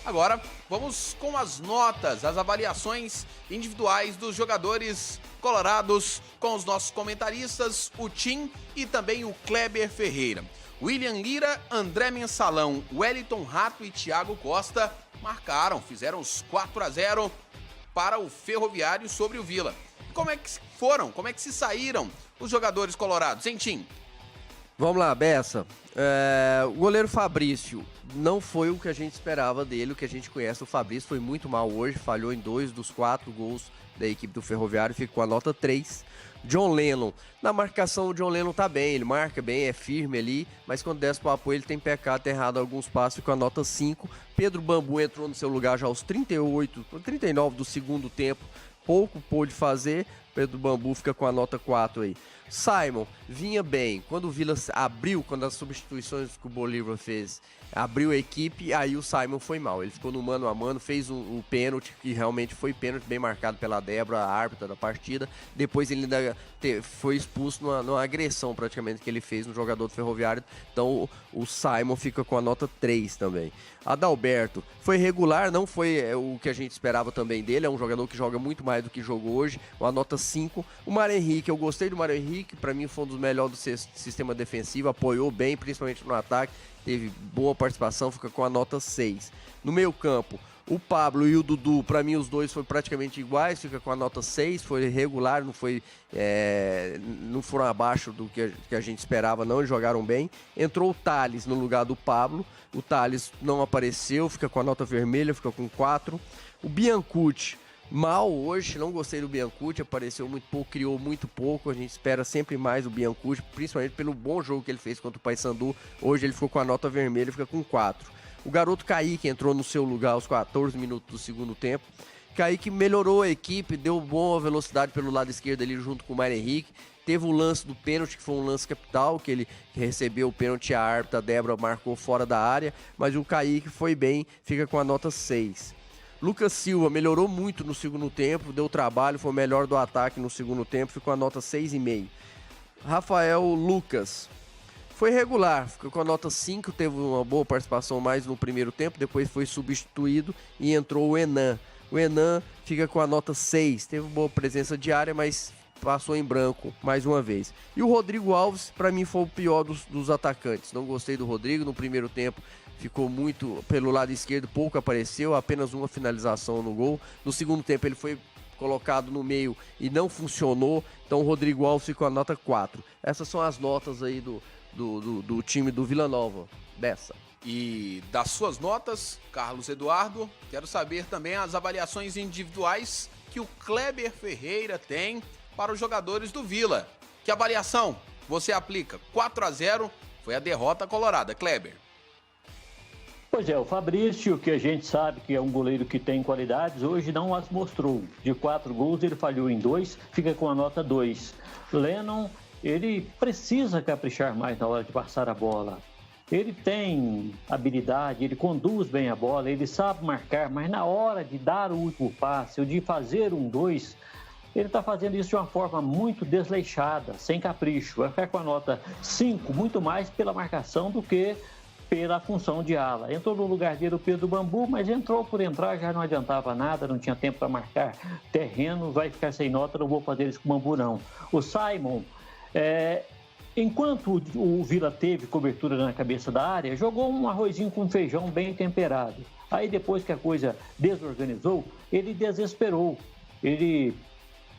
Agora, vamos com as notas, as avaliações individuais dos jogadores colorados com os nossos comentaristas, o Tim e também o Kleber Ferreira. William Lira, André Mensalão, Wellington Rato e Thiago Costa marcaram, fizeram os 4-0 para o Ferroviário sobre o Vila. Como é que como é que se saíram os jogadores colorados, hein, Tim? Vamos lá, Bessa. O goleiro Fabrício não foi o que a gente esperava dele, o que a gente conhece. O Fabrício foi muito mal hoje, falhou em 2 dos 4 gols da equipe do Ferroviário, ficou a nota 3. John Lennon, na marcação o John Lennon tá bem, ele marca bem, é firme ali, mas quando desce pro apoio ele tem pecado, tem errado alguns passos, ficou a nota 5. Pedro Bambu entrou no seu lugar já aos 39 do segundo tempo, pouco pôde fazer. Pedro Bambu fica com a nota 4 aí. Simon vinha bem, quando o Vila abriu, quando as substituições que o Bolívar fez, abriu a equipe, aí o Simon foi mal, ele ficou no mano a mano, fez o pênalti, que realmente foi pênalti, bem marcado pela Débora, a árbitra da partida. Depois ele ainda foi expulso numa agressão praticamente que ele fez no jogador do Ferroviário, então o Simon fica com a nota 3 também. Adalberto foi regular, não foi o que a gente esperava também dele, é um jogador que joga muito mais do que jogou hoje, uma nota 5. O Mário Henrique, eu gostei do Mário Henrique, para mim foi um dos melhores do sistema defensivo, apoiou bem, principalmente no ataque, teve boa participação, fica com a nota 6. No meio campo, o Pablo e o Dudu, para mim os dois foram praticamente iguais, fica com a nota 6, foi regular, não foram abaixo do que a gente esperava não, eles jogaram bem. Entrou o Thales no lugar do Pablo, o Thales não apareceu, fica com a nota vermelha, fica com 4. O Biancucci, mal hoje, não gostei do Biancucci, apareceu muito pouco, criou muito pouco, a gente espera sempre mais do Biancucci, principalmente pelo bom jogo que ele fez contra o Paysandu, hoje ele ficou com a nota vermelha, fica com 4. O garoto Kaique entrou no seu lugar aos 14 minutos do segundo tempo, Kaique melhorou a equipe, deu boa velocidade pelo lado esquerdo ali junto com o Mário Henrique, teve o lance do pênalti, que foi um lance capital, que ele recebeu o pênalti, a árbitra, a Débora marcou fora da área, mas o Kaique foi bem, fica com a nota 6. Lucas Silva melhorou muito no segundo tempo, deu trabalho, foi o melhor do ataque no segundo tempo, ficou a nota 6,5. Rafael Lucas foi regular, ficou com a nota 5, teve uma boa participação mais no primeiro tempo, depois foi substituído e entrou o Enan. O Enan fica com a nota 6, teve boa presença diária, mas passou em branco mais uma vez. E o Rodrigo Alves, para mim, foi o pior dos atacantes. Não gostei do Rodrigo no primeiro tempo. Ficou muito pelo lado esquerdo, pouco apareceu, apenas uma finalização no gol. No segundo tempo ele foi colocado no meio e não funcionou, então o Rodrigo Alves ficou a nota 4. Essas são as notas aí do time do Vila Nova. Bessa. E das suas notas, Carlos Eduardo, quero saber também as avaliações individuais que o Kleber Ferreira tem para os jogadores do Vila. Que avaliação você aplica? 4-0 foi a derrota colorada, Kleber. Pois é, o Fabrício, que a gente sabe que é um goleiro que tem qualidades, hoje não as mostrou. De 4 gols, ele falhou em 2, fica com a nota 2. Lennon, ele precisa caprichar mais na hora de passar a bola. Ele tem habilidade, ele conduz bem a bola, ele sabe marcar, mas na hora de dar o último passe, ou de fazer 1-2, ele está fazendo isso de uma forma muito desleixada, sem capricho. Vai ficar com a nota 5, muito mais pela marcação do que pela função de ala. Entrou no lugar dele o Pedro Bambu, mas entrou por entrar, já não adiantava nada, não tinha tempo para marcar terreno, vai ficar sem nota, não vou fazer isso com o Bambu não. O Simon, enquanto o Vila teve cobertura na cabeça da área, jogou um arrozinho com feijão bem temperado. Aí depois que a coisa desorganizou, ele desesperou, ele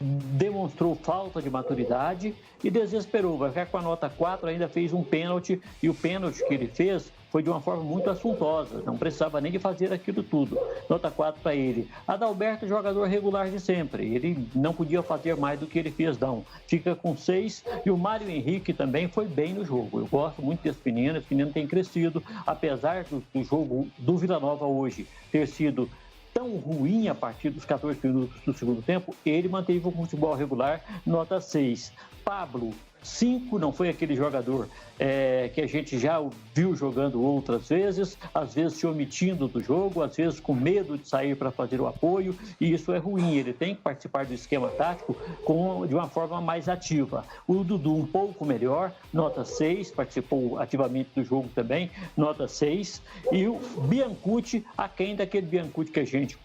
demonstrou falta de maturidade e desesperou, vai ficar com a nota 4, ainda fez um pênalti, e o pênalti que ele fez foi de uma forma muito assuntosa, não precisava nem de fazer aquilo tudo. Nota 4 para ele. Adalberto, jogador regular de sempre, ele não podia fazer mais do que ele fez, não. Fica com 6, e o Mário Henrique também foi bem no jogo. Eu gosto muito desse menino, esse menino tem crescido, apesar do jogo do Vila Nova hoje ter sido tão ruim a partir dos 14 minutos do segundo tempo, ele manteve o futebol regular, nota 6. Pablo, 5, não foi aquele jogador que a gente já viu jogando outras vezes, às vezes se omitindo do jogo, às vezes com medo de sair para fazer o apoio, e isso é ruim. Ele tem que participar do esquema tático de uma forma mais ativa. O Dudu um pouco melhor, nota 6, participou ativamente do jogo também, nota 6, e o Biancucci, aquém daquele Biancucci que a gente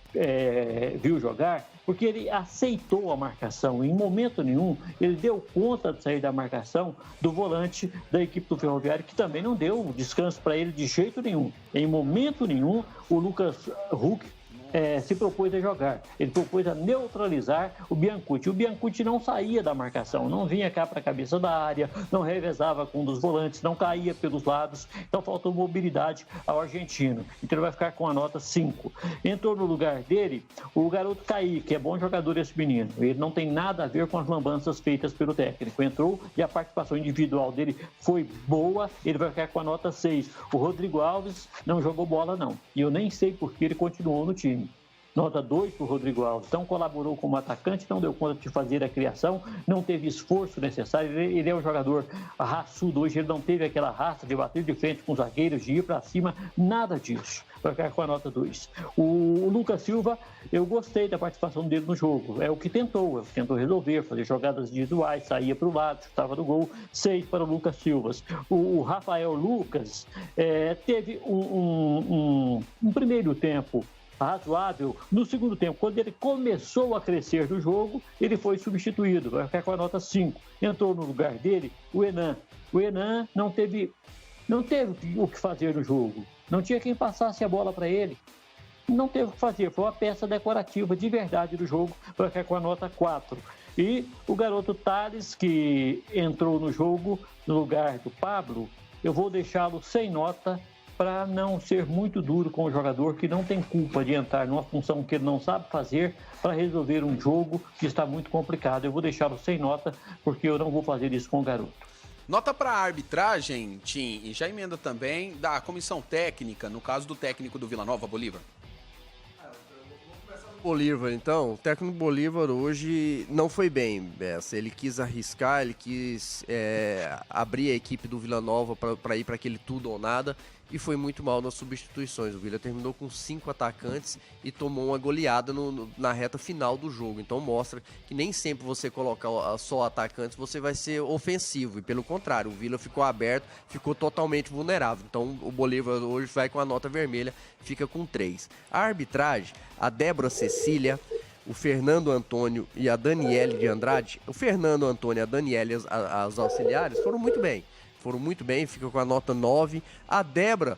viu jogar, porque ele aceitou a marcação. Em momento nenhum, ele deu conta de sair da marcação do volante da equipe do Ferroviário, que também não deu descanso para ele de jeito nenhum. Em momento nenhum, o Lucas Huck se propôs a jogar. Ele propôs a neutralizar o Biancucci. O Biancucci não saía da marcação, não vinha cá para a cabeça da área, não revezava com um dos volantes, não caía pelos lados. Então faltou mobilidade ao argentino. Então ele vai ficar com a nota 5. Entrou no lugar dele o garoto Caí, que é bom jogador esse menino. Ele não tem nada a ver com as lambanças feitas pelo técnico. Entrou e a participação individual dele foi boa. Ele vai ficar com a nota 6. O Rodrigo Alves não jogou bola, não. E eu nem sei por que ele continuou no time. Nota 2 para o Rodrigo Alves. Então colaborou como atacante, não deu conta de fazer a criação, não teve esforço necessário. Ele é um jogador raçudo hoje, ele não teve aquela raça de bater de frente com os zagueiros, de ir para cima, nada disso. Vai ficar com a nota 2. O Lucas Silva, eu gostei da participação dele no jogo. É o que tentou resolver, fazer jogadas individuais, saía para o lado, chutava no gol. 6 para o Lucas Silva. O Rafael Lucas teve um primeiro tempo razoável. No segundo tempo, quando ele começou a crescer no jogo, ele foi substituído, vai ficar com a nota 5. Entrou no lugar dele o Enan. O Enan não teve o que fazer no jogo. Não tinha quem passasse a bola para ele. Não teve o que fazer. Foi uma peça decorativa de verdade do jogo, vai ficar com a nota 4. E o garoto Thales, que entrou no jogo no lugar do Pablo, eu vou deixá-lo sem nota, para não ser muito duro com o jogador que não tem culpa de entrar numa função que ele não sabe fazer para resolver um jogo que está muito complicado. Eu vou deixá-lo sem nota, porque eu não vou fazer isso com o garoto. Nota para a arbitragem, Tim, e já emenda também da comissão técnica, no caso do técnico do Vila Nova, Bolívar. Bolívar, então, o técnico Bolívar hoje não foi bem, Bessa. Ele quis arriscar, ele quis abrir a equipe do Vila Nova para ir para aquele tudo ou nada, e foi muito mal nas substituições. O Vila terminou com 5 atacantes e tomou uma goleada na reta final do jogo. Então mostra que nem sempre você colocar só atacantes você vai ser ofensivo, e pelo contrário, o Vila ficou aberto, ficou totalmente vulnerável. Então o Bolívar hoje vai com a nota vermelha, fica com 3. A arbitragem, a Débora Cecília, o Fernando Antônio e a Daniele de Andrade. O Fernando Antônio e a Daniele, as auxiliares, foram muito bem, fica com a nota 9. A Débora,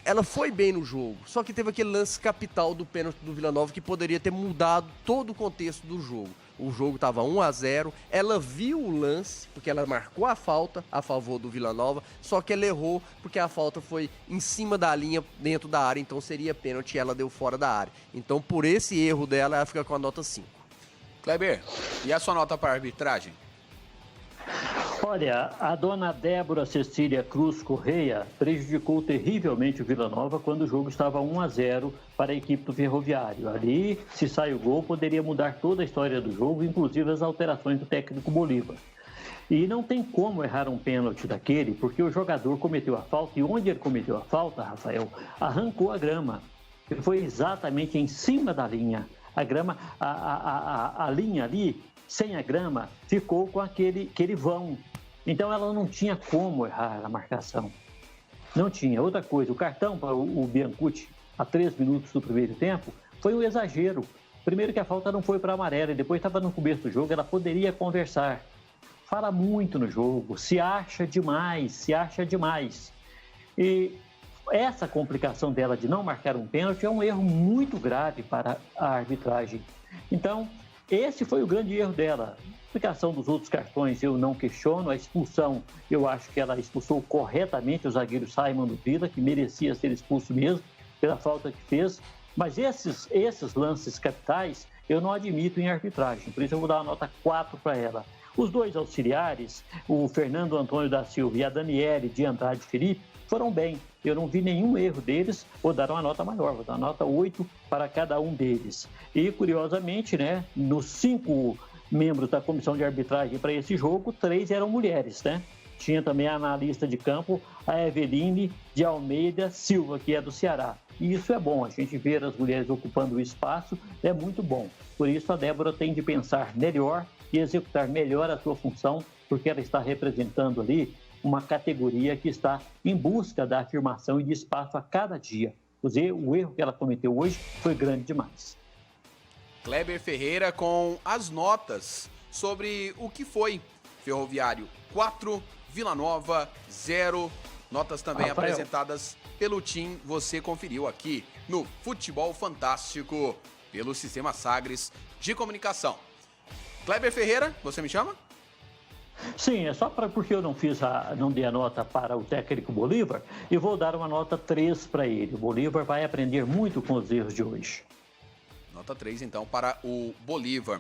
ela foi bem no jogo, só que teve aquele lance capital do pênalti do Vila Nova que poderia ter mudado todo o contexto do jogo. O jogo estava 1-0, ela viu o lance, porque ela marcou a falta a favor do Vila Nova, só que ela errou porque a falta foi em cima da linha, dentro da área, então seria pênalti e ela deu fora da área. Então, por esse erro dela, ela fica com a nota 5. Kleber, e a sua nota para a arbitragem? Olha, a dona Débora Cecília Cruz Correia prejudicou terrivelmente o Vila Nova quando o jogo estava 1-0 para a equipe do Ferroviário. Ali, se sai o gol, poderia mudar toda a história do jogo, inclusive as alterações do técnico Bolívar. E não tem como errar um pênalti daquele, porque o jogador cometeu a falta, e onde ele cometeu a falta, Rafael, arrancou a grama. Ele foi exatamente em cima da linha. A grama, a linha ali, sem a grama, ficou com aquele vão. Então ela não tinha como errar a marcação. Não tinha. Outra coisa, o cartão para o Biancucci, a 3 minutos do primeiro tempo, foi um exagero. Primeiro que a falta não foi para a amarela, e depois estava no começo do jogo, ela poderia conversar. Fala muito no jogo, se acha demais. E essa complicação dela de não marcar um pênalti é um erro muito grave para a arbitragem. Então, esse foi o grande erro dela. A aplicação dos outros cartões eu não questiono. A expulsão, eu acho que ela expulsou corretamente o zagueiro Simon do Vila, que merecia ser expulso mesmo pela falta que fez. Mas esses lances capitais eu não admito em arbitragem. Por isso eu vou dar uma nota 4 para ela. Os dois auxiliares, o Fernando Antônio da Silva e a Daniele de Andrade Felipe, foram bem. Eu não vi nenhum erro deles, vou dar uma nota maior, vou dar uma nota 8 para cada um deles. E, curiosamente, né, nos 5 membros da comissão de arbitragem para esse jogo, 3 eram mulheres, né? Tinha também a analista de campo, a Eveline de Almeida Silva, que é do Ceará. E isso é bom, a gente ver as mulheres ocupando o espaço é muito bom. Por isso a Débora tem de pensar melhor e executar melhor a sua função, porque ela está representando ali uma categoria que está em busca da afirmação e de espaço a cada dia. O erro que ela cometeu hoje foi grande demais. Kleber Ferreira com as notas sobre o que foi Ferroviário 4, Vila Nova 0. Notas também Rafael, apresentadas pelo TIM, você conferiu aqui no Futebol Fantástico, pelo Sistema Sagres de Comunicação. Kleber Ferreira, você me chama? Sim, é só porque eu não dei a nota para o técnico Bolívar e vou dar uma nota 3 para ele. O Bolívar vai aprender muito com os erros de hoje. Nota 3, então, para o Bolívar.